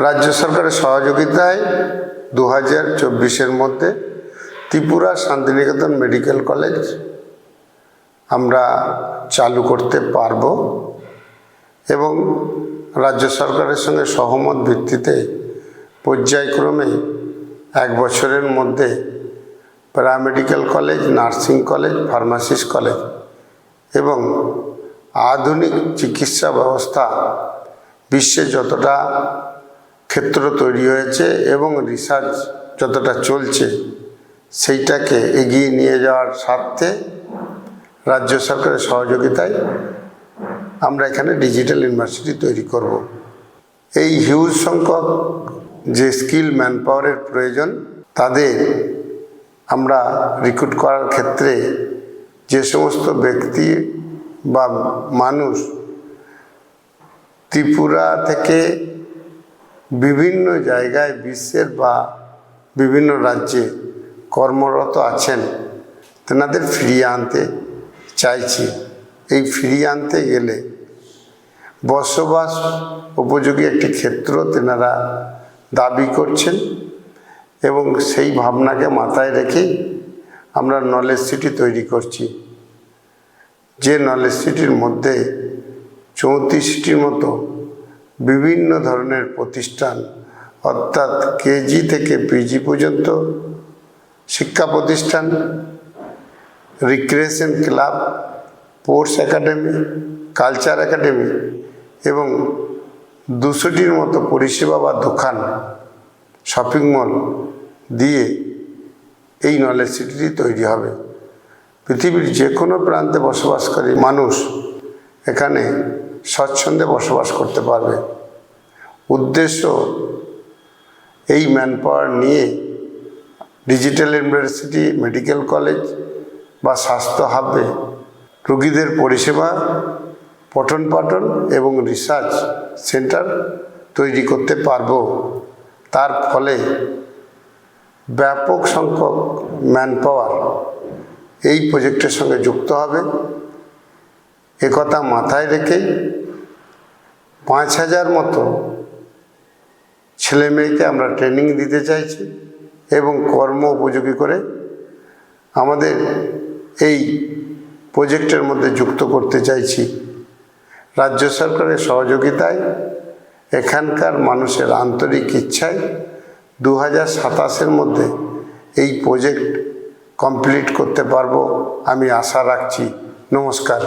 রাজ্য সরকারের সহযোগিতায় 2024-এর মধ্যে ত্রিপুরা শান্তিনিকেতন মেডিকেল কলেজ আমরা চালু করতে পারব এবং রাজ্য সরকারের সঙ্গে সহমত ভিত্তিতে পর্যায়ক্রমে 1 বছরের মধ্যে paramedical college, nursing college, pharmacist college এবং আধুনিক চিকিৎসা ব্যবস্থা বিশ্বে যতটা ক্ষেত্র তৈরি হয়েছে এবং রিসার্চ যতটা চলছে সেইটাকে এগিয়ে নিয়ে যাওয়ার স্বার্থে রাজ্য সরকারের সহযোগিতায় আমরা এখানে ডিজিটাল ইউনিভার্সিটি তৈরি করব। এই হিউজ সংখ্যক যে স্কিল ম্যানপাওয়ারের প্রয়োজন তাদের আমরা রিক্রুট করার ক্ষেত্রে যে সমস্ত ব্যক্তি বা মানুষ ত্রিপুরা থেকে বিভিন্ন জায়গায় বিশ্বের বা বিভিন্ন রাজ্যে কর্মরত আছেন তেনাদের ফিরিয়ে আনতে চাইছি। এই ফিরিয়ে আনতে গেলে বসবাস উপযোগী একটি ক্ষেত্র তেনারা দাবি করছেন এবং সেই ভাবনাকে মাথায় রেখেই আমরা নলেজ সিটি তৈরি করছি। যে নলেজ সিটির মধ্যে 34টির মতো বিভিন্ন ধরনের প্রতিষ্ঠান অর্থাৎ কেজি থেকে পিজি পর্যন্ত শিক্ষা প্রতিষ্ঠান, recreation club, sports academy, culture academy এবং 200টির মতো পরিষেবা বা দোকান, শপিং মল দিয়ে এই নলেজ সিটিটি তৈরি হবে। পৃথিবীর যে কোনো প্রান্তে বসবাসকারী মানুষ এখানে স্বচ্ছন্দে বসবাস করতে পারবে। উদ্দেশ্য এই ম্যানপাওয়ার নিয়ে ডিজিটাল ইউনিভার্সিটি, মেডিকেল কলেজ বা স্বাস্থ্য হাবে রোগীদের পরিষেবা, পঠন পাঠন এবং রিসার্চ সেন্টার তৈরি করতে পারব। তার ফলে ব্যাপক সংখ্যক ম্যানপাওয়ার এই প্রজেক্টের সঙ্গে যুক্ত হবে। একথা মাথায় রেখে 5000 মতো ছেলেমেয়েকে আমরা ট্রেনিং দিতে চাইছি এবং কর্ম উপযোগী করে আমাদের এই প্রজেক্টের মধ্যে যুক্ত করতে চাইছি। রাজ্য সরকারের সহযোগিতায় এখানকার মানুষের আন্তরিক ইচ্ছায় 2027-এর মধ্যে এই প্রজেক্ট কমপ্লিট করতে পারবো আমি আশা রাখছি। নমস্কার।